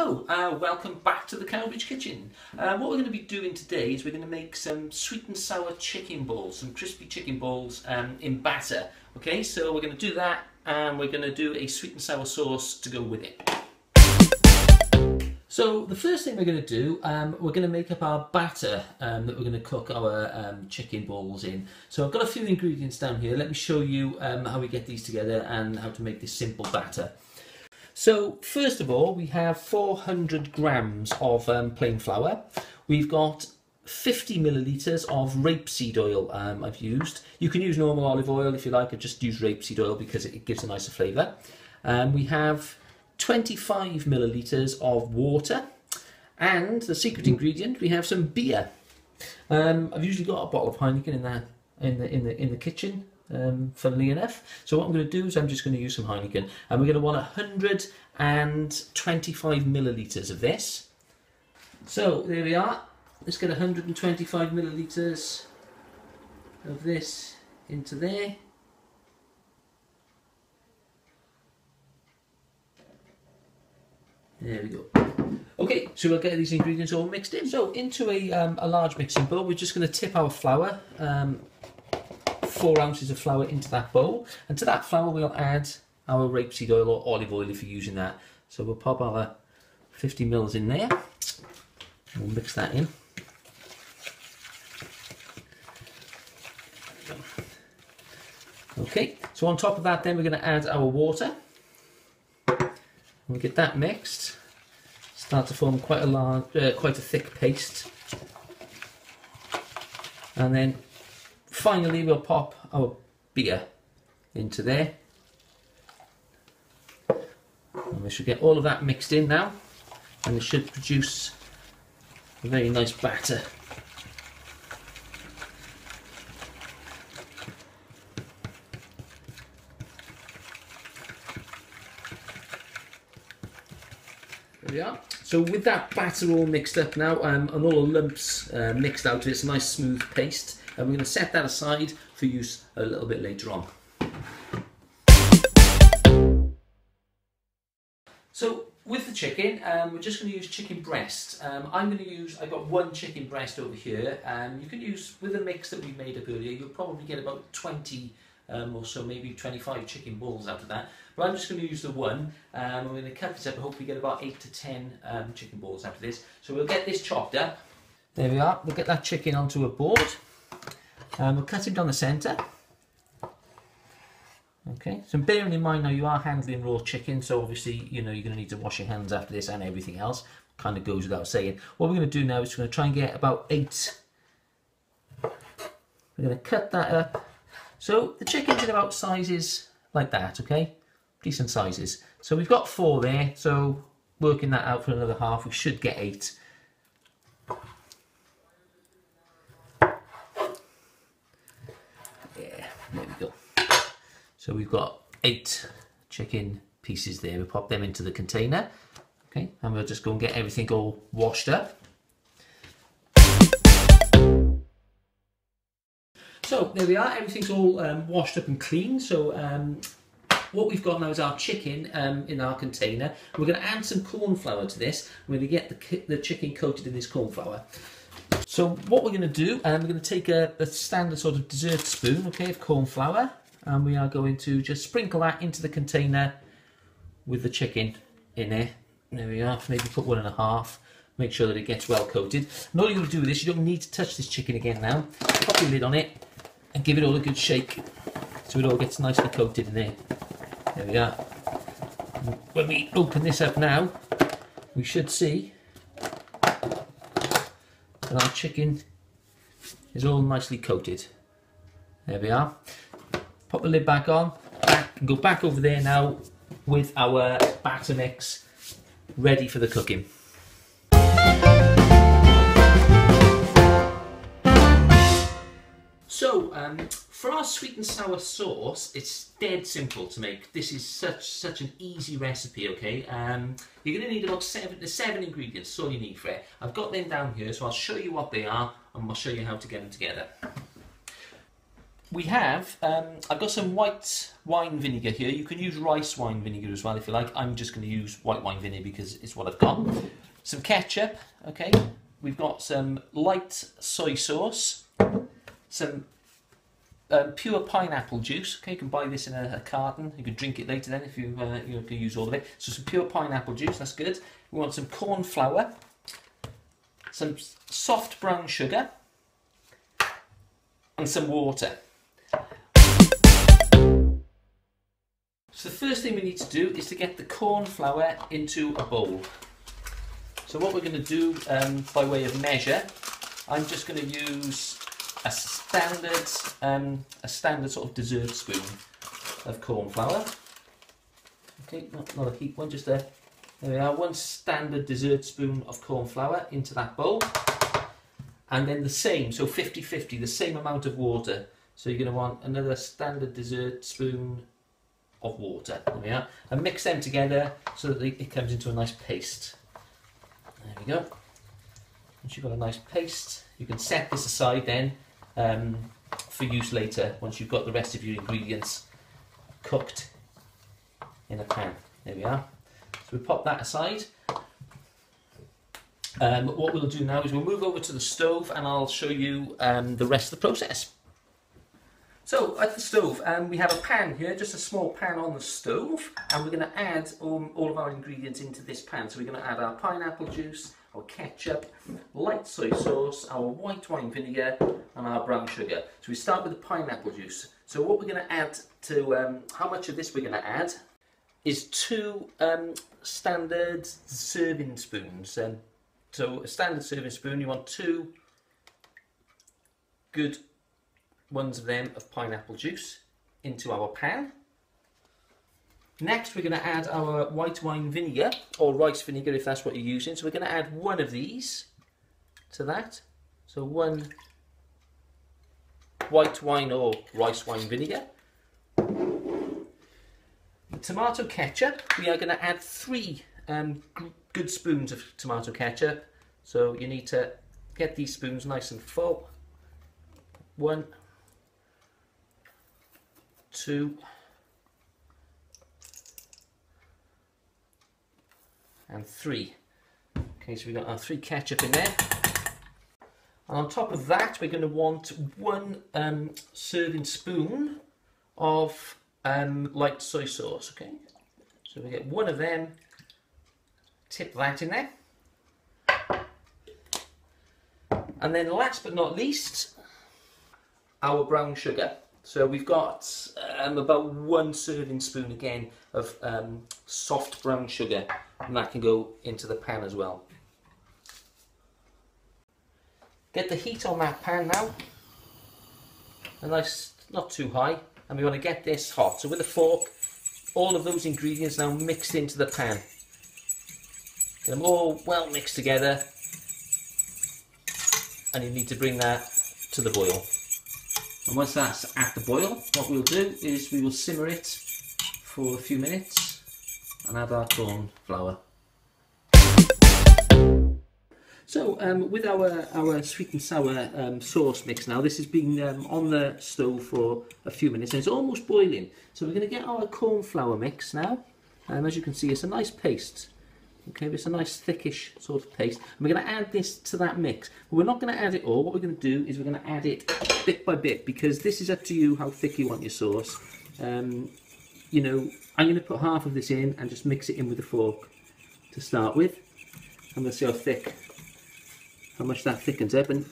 Hello, welcome back to the Cowbridge Kitchen. What we're going to be doing today is we're going to make some sweet and sour chicken balls, some crispy chicken balls in batter. Okay, so we're going to do that and we're going to do a sweet and sour sauce to go with it. So the first thing we're going to do, we're going to make up our batter that we're going to cook our chicken balls in. So I've got a few ingredients down here. Let me show you how we get these together and how to make this simple batter. So first of all, we have 400 grams of plain flour. We've got 50 millilitres of rapeseed oil I've used. You can use normal olive oil if you like, or just use rapeseed oil because it gives a nicer flavour. We have 25 millilitres of water, and the secret ingredient, we have some beer. I've usually got a bottle of Heineken in the kitchen. Funnily enough, so what I'm going to do is I'm just going to use some Heineken, and we're going to want 125 millilitres of this. So there we are. Let's get 125 millilitres of this into there. There we go. Okay, so we'll get these ingredients all mixed in. So into a large mixing bowl, we're just going to tip our flour. 4 ounces of flour into that bowl, and to that flour we'll add our rapeseed oil or olive oil if you're using that. So we'll pop our 50 mils in there, and we'll mix that in. Okay, so on top of that then we're going to add our water. We'll get that mixed, start to form quite a thick paste, and then finally we'll pop our beer into there, and we should get all of that mixed in now, and it should produce a very nice batter. There we are. So with that batter all mixed up now, and all the lumps mixed out, it's a nice smooth paste. And we're going to set that aside for use a little bit later on. So with the chicken, we're just going to use chicken breast. I've got one chicken breast over here. You can use, with the mix that we made up earlier, you'll probably get about 20 or so, maybe 25 chicken balls out of that. But I'm just going to use the one. I'm going to cut this up and hopefully get about 8 to 10 chicken balls out of this. So we'll get this chopped up. There we are. We'll get that chicken onto a board. We'll cut him down the centre. Okay, so bearing in mind now you are handling raw chicken, so obviously you're going to need to wash your hands after this and everything else. Kind of goes without saying. What we're going to do now is we're going to try and get about 8. We're going to cut that up. So the chicken's in about sizes like that, okay? Decent sizes. So we've got 4 there, so working that out for another half, we should get 8. There we go. So we've got 8 chicken pieces there. We pop them into the container. Okay, and we'll just go and get everything all washed up. So there we are. Everything's all washed up and clean. So what we've got now is our chicken in our container. We're going to add some corn flour to this. We're going to get the chicken coated in this corn flour. So what we're going to do, we're going to take a standard sort of dessert spoon, okay, of corn flour, and we are going to just sprinkle that into the container with the chicken in there. There we are. Maybe put 1.5. Make sure that it gets well coated. And all you're going to do with this, you don't need to touch this chicken again now. Pop your lid on it and give it all a good shake so it all gets nicely coated in there. There we are. When we open this up now, we should see and our chicken is all nicely coated. There we are. Pop the lid back on, and go back over there now with our batter mix ready for the cooking. So for our sweet and sour sauce, it's dead simple to make. This is such an easy recipe, okay? You're going to need about 7 ingredients, that's all you need for it. I've got them down here, so I'll show you what they are and I'll show you how to get them together. we have, I've got some white wine vinegar here. You can use rice wine vinegar as well if you like. I'm just going to use white wine vinegar because it's what I've got. Some ketchup, okay. We've got some light soy sauce, some pure pineapple juice. Okay, you can buy this in a carton. You can drink it later then if you can use all of it. So some pure pineapple juice, that's good. We want some corn flour, some soft brown sugar, and some water. So the first thing we need to do is to get the corn flour into a bowl. So what we're going to do by way of measure, I'm just going to use a standard sort of dessert spoon of corn flour. Okay, not a heap one, just there we are, one standard dessert spoon of corn flour into that bowl. And then the same, so 50-50, the same amount of water. So you're going to want another standard dessert spoon of water. There we are. And mix them together so that it comes into a nice paste. There we go. Once you've got a nice paste, you can set this aside then for use later once you've got the rest of your ingredients cooked in a pan. There we are. So we pop that aside. What we'll do now is we'll move over to the stove and I'll show you the rest of the process. So at the stove we have a pan here, just a small pan on the stove, and we're going to add all of our ingredients into this pan. So we're going to add our pineapple juice, our ketchup, light soy sauce, our white wine vinegar and our brown sugar. So we start with the pineapple juice. So what we're going to add to, how much of this we're going to add is 2 standard serving spoons. So a standard serving spoon, you want 2 good ones of them of pineapple juice into our pan. Next we're going to add our white wine vinegar, or rice vinegar if that's what you're using. So we're going to add 1 of these to that. So 1 white wine or rice wine vinegar. The tomato ketchup, we are going to add 3 good spoons of tomato ketchup. So you need to get these spoons nice and full. 1, 2, and 3. Okay, so we've got our 3 ketchup in there. And on top of that, we're going to want 1 serving spoon of light soy sauce. Okay, so we get 1 of them. Tip that in there. And then last but not least, our brown sugar. So we've got about 1 serving spoon again of soft brown sugar, and that can go into the pan as well. Get the heat on that pan now, a nice, not too high, and we want to get this hot. So with a fork, all of those ingredients now mixed into the pan. Get them all well mixed together, and you need to bring that to the boil. And once that's at the boil, what we'll do is we will simmer it for a few minutes and add our corn flour. So with our sweet and sour sauce mix now, this has been on the stove for a few minutes and it's almost boiling. So we're going to get our corn flour mix now. As you can see, it's a nice paste. Okay, it's a nice thickish sort of paste. And we're going to add this to that mix. But we're not going to add it all. What we're going to do is we're going to add it bit by bit, because this is up to you how thick you want your sauce. You know, I'm going to put half of this in and just mix it in with a fork to start with. And we'll see how much that thickens up. And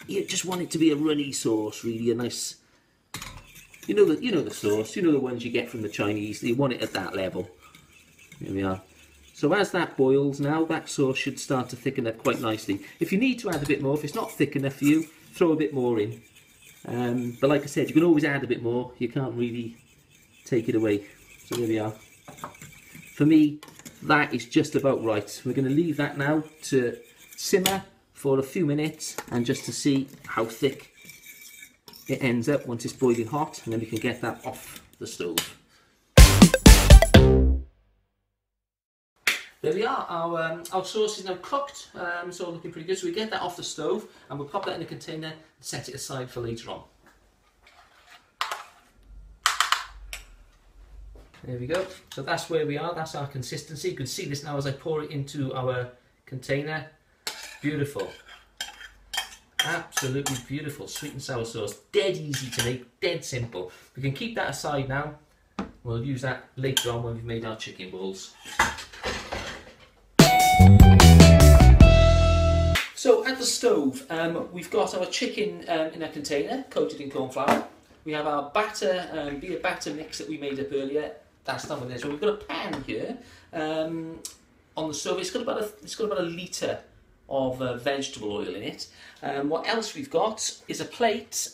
you just want it to be a runny sauce, really, a nice, you know the sauce, you know the ones you get from the Chinese. You want it at that level. Here we are. So as that boils now, that sauce should start to thicken up quite nicely. If you need to add a bit more, if it's not thick enough for you, throw a bit more in. But like I said, you can always add a bit more. You can't really take it away. So there we are. For me, that is just about right. We're going to leave that now to simmer for a few minutes, and just to see how thick it ends up once it's boiling hot, and then we can get that off the stove. There we are, our sauce is now cooked, so looking pretty good. So we get that off the stove and we'll pop that in a container and set it aside for later on. There we go. So that's where we are. That's our consistency. You can see this now as I pour it into our container. Beautiful. Absolutely beautiful. Sweet and sour sauce. Dead easy to make. Dead simple. We can keep that aside now. We'll use that later on when we've made our chicken balls. So at the stove, we've got our chicken in a container coated in corn flour. We have our batter, beer batter mix that we made up earlier. That's done with this. So we've got a pan here on the stove. It's got about a litre of vegetable oil in it. What else we've got is a plate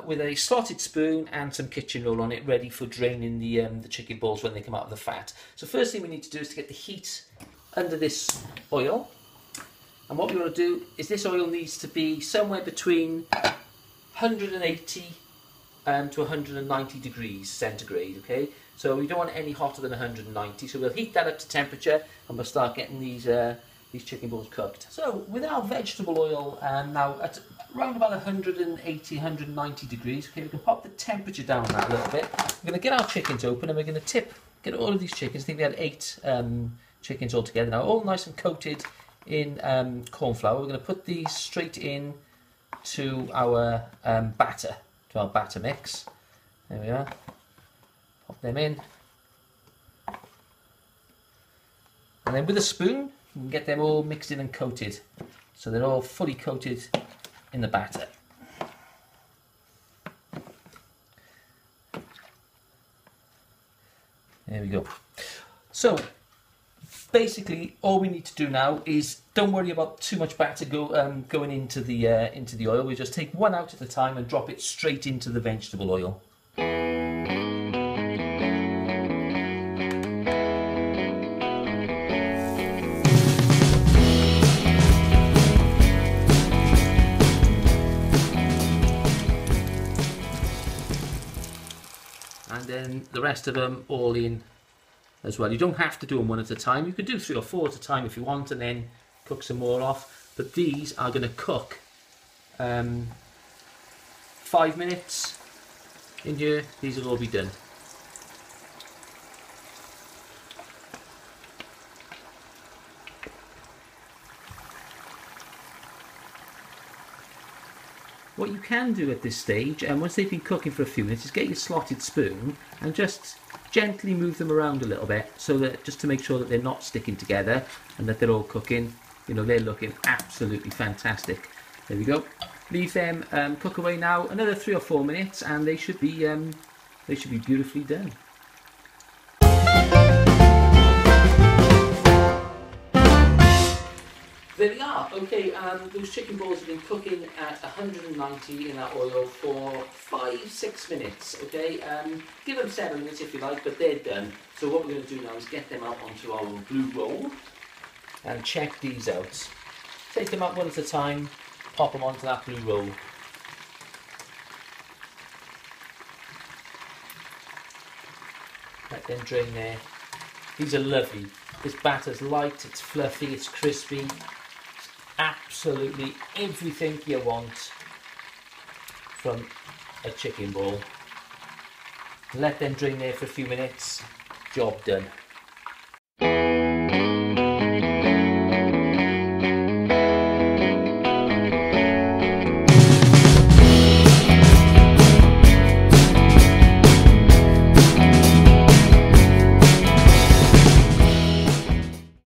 with a slotted spoon and some kitchen roll on it, ready for draining the chicken balls when they come out of the fat. So first thing we need to do is to get the heat under this oil. And what we want to do is this oil needs to be somewhere between 180 to 190 degrees centigrade, okay? So we don't want any hotter than 190, so we'll heat that up to temperature and we'll start getting these chicken balls cooked. So with our vegetable oil now at around about 180, 190 degrees, okay, we can pop the temperature down that a little bit. We're going to get our chickens open and we're going to get all of these chickens. I think we had 8 chickens all together now, all nice and coated in corn flour. We're going to put these straight in to our batter, to our batter mix. There we are. Pop them in. And then with a spoon, you can get them all mixed in and coated. So they're all fully coated in the batter. There we go. So basically, all we need to do now is don't worry about too much batter going into the oil. We just take one out at a time and drop it straight into the vegetable oil. And then the rest of them all in as well. You don't have to do them one at a time. You could do 3 or 4 at a time if you want and then cook some more off. But these are going to cook 5 minutes in here. These will all be done. What you can do at this stage, and once they've been cooking for a few minutes, is get your slotted spoon and just gently move them around a little bit, so that just to make sure that they're not sticking together and that they're all cooking. You know, they're looking absolutely fantastic. There we go. Leave them cook away now another 3 or 4 minutes, and they should be beautifully done. There we are. Okay, those chicken balls have been cooking at 190 in that oil for 5-6 minutes. Okay, give them 7 minutes if you like, but they're done. So what we're going to do now is get them out onto our blue roll and check these out. Take them out one at a time, pop them onto that blue roll. Let them drain there. These are lovely. This batter's light, it's fluffy, it's crispy. Absolutely everything you want from a chicken ball. Let them drain there for a few minutes. Job done.